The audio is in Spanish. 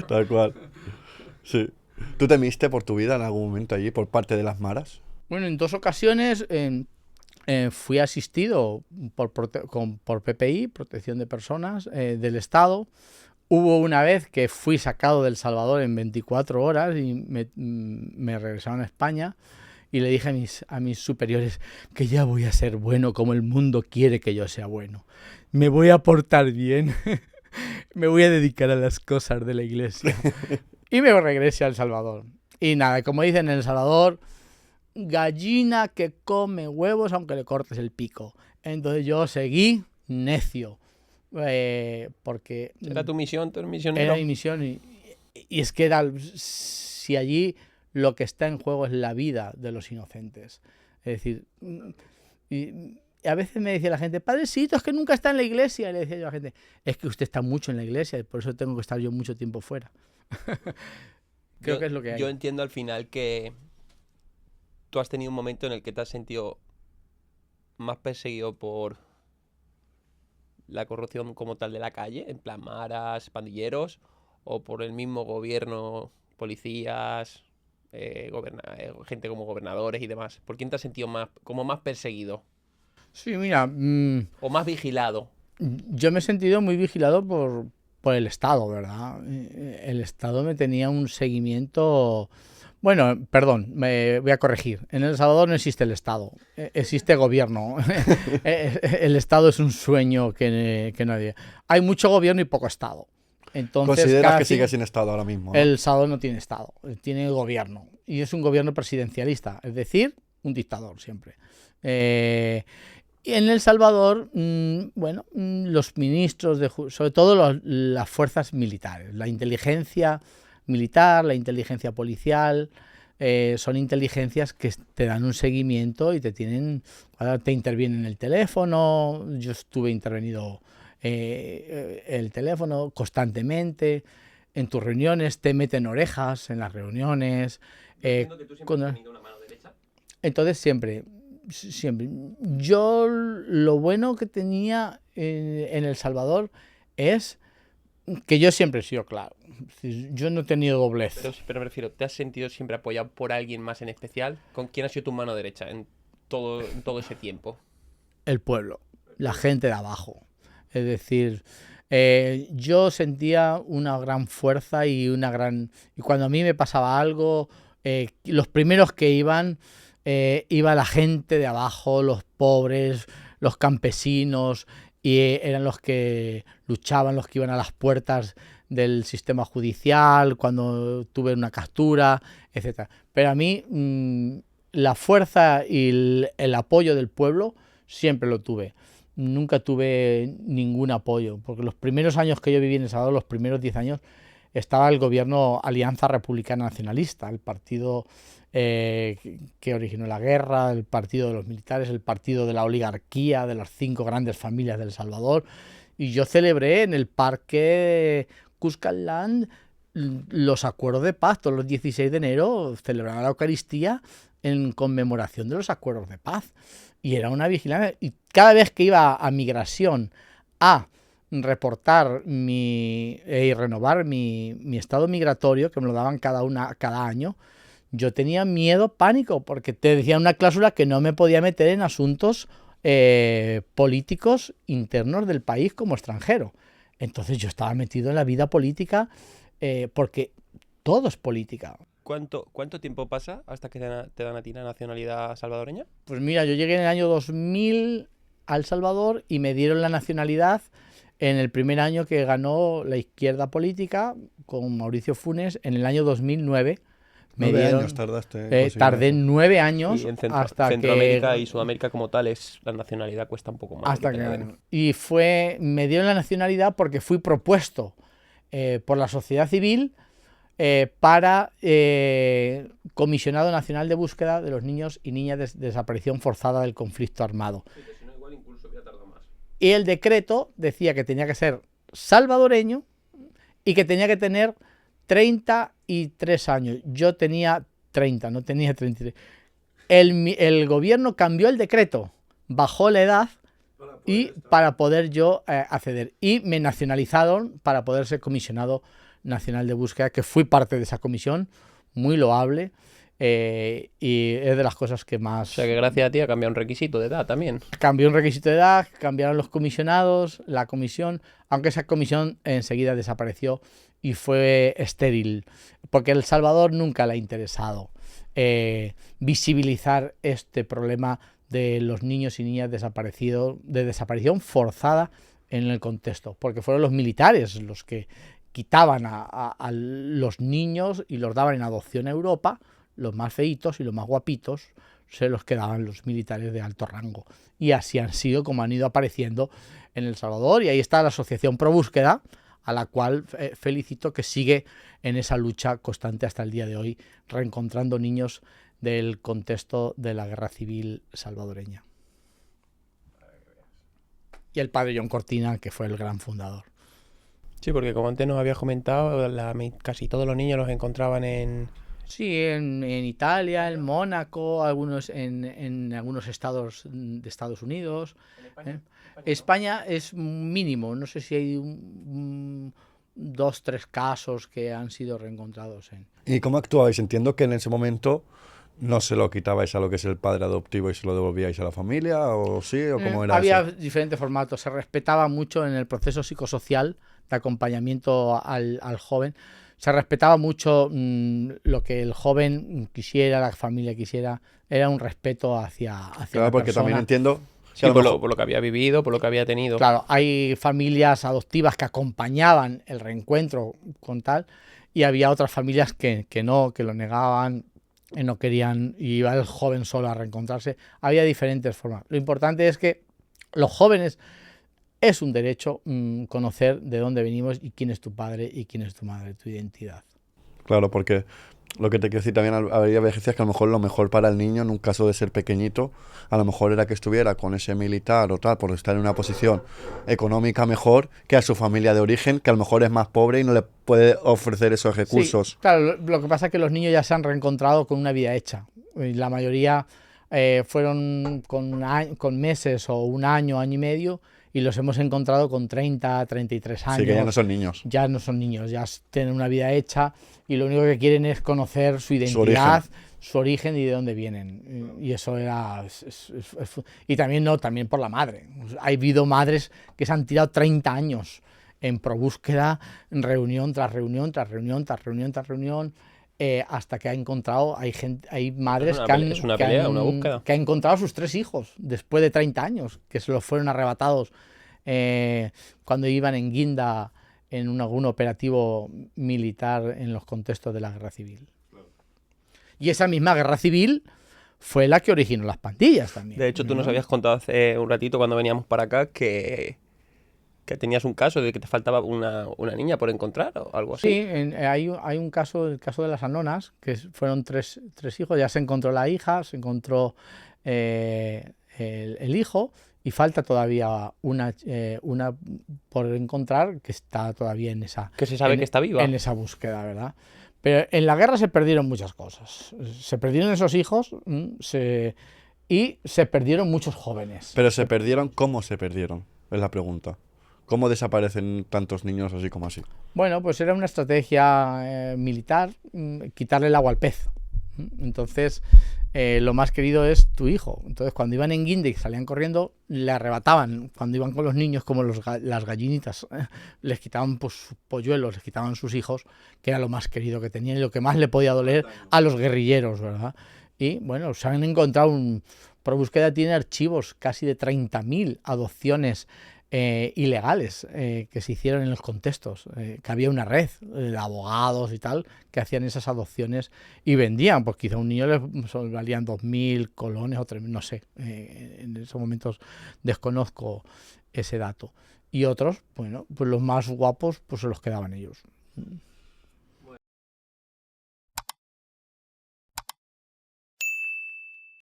Tal cual. Sí. ¿Tú temiste por tu vida en algún momento allí por parte de las maras? Bueno, en 2 ocasiones fui asistido por PPI, Protección de Personas, del Estado. Hubo una vez que fui sacado del Salvador en 24 horas y me regresaron a España y le dije a mis superiores que ya voy a ser bueno como el mundo quiere que yo sea bueno. Me voy a portar bien, me voy a dedicar a las cosas de la iglesia. Y me regresé a El Salvador. Y nada, como dicen en El Salvador, gallina que come huevos aunque le cortes el pico. Entonces yo seguí necio, porque ¿Era tu misión, tu era misionero? mi misión y es que si allí lo que está en juego es la vida de los inocentes. Es decir, y a veces me decía la gente, padrecito, es que nunca está en la iglesia. Y le decía yo a la gente, es que usted está mucho en la iglesia y por eso tengo que estar yo mucho tiempo fuera. Creo que es lo que Yo hay. entiendo al final que tú has tenido un momento en el que te has sentido más perseguido por la corrupción como tal de la calle, en plan maras, pandilleros, o por el mismo gobierno, policías, gente como gobernadores y demás. ¿Por quién te has sentido más perseguido Sí, mira, o más vigilado? yo me he sentido muy vigilado por el Estado, ¿verdad? El Estado me tenía un seguimiento. Bueno, perdón, me voy a corregir. En El Salvador no existe el Estado, existe gobierno. El Estado es un sueño que nadie. Hay mucho gobierno y poco Estado. Entonces, ¿Consideras que casi sigue sin estado ahora mismo, no? El Salvador no tiene Estado, tiene gobierno. Y es un gobierno presidencialista, es decir, un dictador siempre. Y en El Salvador, bueno, los ministros, sobre todo las fuerzas militares, la inteligencia militar, la inteligencia policial, son inteligencias que te dan un seguimiento y te intervienen el teléfono. Yo estuve intervenido el teléfono constantemente. En tus reuniones te meten orejas en las reuniones. Entiendo que tú siempre has Cuando, tenido una mano derecha. entonces siempre. Yo lo bueno que tenía en El Salvador es que yo siempre he sido claro. Es decir, yo no he tenido doblez. Pero me refiero, ¿te has sentido siempre apoyado por alguien más en especial? ¿Con quién ha sido tu mano derecha en todo ese tiempo? El pueblo, la gente de abajo. Es decir, yo sentía una gran fuerza y Y cuando a mí me pasaba algo, los primeros que iba la gente de abajo, los pobres, los campesinos, y eran los que luchaban, los que iban a las puertas del sistema judicial, cuando tuve una captura, etcétera. Pero a mí la fuerza y el apoyo del pueblo siempre lo tuve. Nunca tuve ningún apoyo, porque los primeros años que yo viví en El Salvador, los primeros 10 años, estaba el gobierno Alianza Republicana Nacionalista, el partido que originó la guerra, el partido de los militares, el partido de la oligarquía, de las 5 grandes familias de El Salvador. Y yo celebré en el parque Cuscatlán los acuerdos de paz. Todos los 16 de enero celebraban la Eucaristía en conmemoración de los acuerdos de paz. Y era una vigilancia. Y cada vez que iba a migración a reportar y renovar mi estado migratorio, que me lo daban cada año, yo tenía miedo, pánico, porque te decían una cláusula que no me podía meter en asuntos políticos internos del país como extranjero. Entonces yo estaba metido en la vida política porque todo es política. ¿Cuánto tiempo pasa hasta que te dan a ti la nacionalidad salvadoreña? Pues mira, yo llegué en el año 2000 a El Salvador y me dieron la nacionalidad en el primer año que ganó la izquierda política con Mauricio Funes, en el año 2009. Me 9 años dieron, tardaste en conseguir tardé eso. 9 años Y en hasta Centroamérica que y Sudamérica como tal la nacionalidad cuesta un poco más de que te la den. y me dieron la nacionalidad porque fui propuesto por la sociedad civil para Comisionado Nacional de Búsqueda de los Niños y Niñas de Desaparición Forzada del Conflicto Armado. Sí, que si no, igual incluso hubiera tardado más. Y el decreto decía que tenía que ser salvadoreño y que tenía que tener 33 años. Yo tenía 30, no tenía 33. El gobierno cambió el decreto, bajó la edad y para poder yo acceder. Y me nacionalizaron para poder ser comisionado nacional de búsqueda, que fui parte de esa comisión, muy loable, y es de las cosas que más... O sea que gracias a ti ha cambiado un requisito de edad también. Cambió un requisito de edad, cambiaron los comisionados, la comisión, aunque esa comisión enseguida desapareció y fue estéril, porque El Salvador nunca le ha interesado visibilizar este problema de los niños y niñas desaparecidos, de desaparición forzada en el contexto, porque fueron los militares los que quitaban a los niños y los daban en adopción a Europa, los más feitos y los más guapitos se los quedaban los militares de alto rango. Y así han sido como han ido apareciendo en El Salvador, y ahí está la Asociación Pro Búsqueda, a la cual felicito, que sigue en esa lucha constante hasta el día de hoy, reencontrando niños del contexto de la guerra civil salvadoreña. Y el padre John Cortina, que fue el gran fundador. Sí, porque como antes nos habías comentado, casi todos los niños los encontraban en... Sí, en Italia, en Mónaco, algunos en algunos estados de Estados Unidos. España es mínimo, no sé si hay 2, 3 casos que han sido reencontrados. ¿Y cómo actuabais? Entiendo que en ese momento no se lo quitabais a lo que es el padre adoptivo y se lo devolvíais a la familia, ¿o sí? ¿O cómo era Había eso? diferentes formatos, se respetaba mucho en el proceso psicosocial de acompañamiento al joven. Se respetaba mucho lo que el joven quisiera, la familia quisiera. Era un respeto hacia Claro, la porque persona. también entiendo... Sí, por lo que había vivido, por lo que había tenido. Claro, hay familias adoptivas que acompañaban el reencuentro con tal, y había otras familias que no, que lo negaban, que no querían, y iba el joven solo a reencontrarse. Había diferentes formas. Lo importante es que los jóvenes... Es un derecho conocer de dónde venimos y quién es tu padre y quién es tu madre, tu identidad. Claro, porque lo que te quiero decir también, habría veces que a lo mejor para el niño, en un caso de ser pequeñito, a lo mejor era que estuviera con ese militar o tal, por estar en una posición económica mejor que a su familia de origen, que a lo mejor es más pobre y no le puede ofrecer esos recursos. Sí, claro, lo que pasa es que los niños ya se han reencontrado con una vida hecha. Y la mayoría fueron con meses o un año, año y medio, y los hemos encontrado con 30, 33 años. Sí, que ya no son niños. Ya no son niños, ya tienen una vida hecha y lo único que quieren es conocer su identidad, su origen y de dónde vienen. Y eso era... y también también por la madre. Ha habido madres que se han tirado 30 años en probúsqueda, en reunión tras reunión, tras reunión, tras reunión, tras reunión, hasta que ha encontrado, hay madres que han encontrado a sus 3 hijos después de 30 años, que se los fueron arrebatados cuando iban en guinda en algún operativo militar en los contextos de la guerra civil. Y esa misma guerra civil fue la que originó las pandillas también. De hecho, tú nos habías contado hace un ratito cuando veníamos para acá que tenías un caso de que te faltaba una niña por encontrar o algo así. Sí, hay un caso, el caso de las Anonas, que fueron tres hijos. Ya se encontró la hija, se encontró el hijo, y falta todavía una por encontrar, que está todavía en esa... Que se sabe que está viva. En esa búsqueda, ¿verdad? Pero en la guerra se perdieron muchas cosas. Se perdieron esos hijos y se perdieron muchos jóvenes. Pero se perdieron, ¿cómo se perdieron? Es la pregunta. ¿Cómo desaparecen tantos niños así como así? Bueno, pues era una estrategia militar, quitarle el agua al pez. Entonces, lo más querido es tu hijo. Entonces, cuando iban en guinda y salían corriendo, le arrebataban. Cuando iban con los niños, como las gallinitas, les quitaban pues, sus polluelos, les quitaban sus hijos, que era lo más querido que tenían y lo que más le podía doler a los guerrilleros, ¿verdad? Y bueno, se han encontrado ProBúsqueda tiene archivos casi de 30.000 adopciones ilegales que se hicieron en los contextos, que había una red de abogados y tal que hacían esas adopciones y vendían, pues quizá a un niño le valían 2.000 colones o 3.000, no sé, en esos momentos desconozco ese dato. Y otros, bueno, pues los más guapos pues se los quedaban ellos.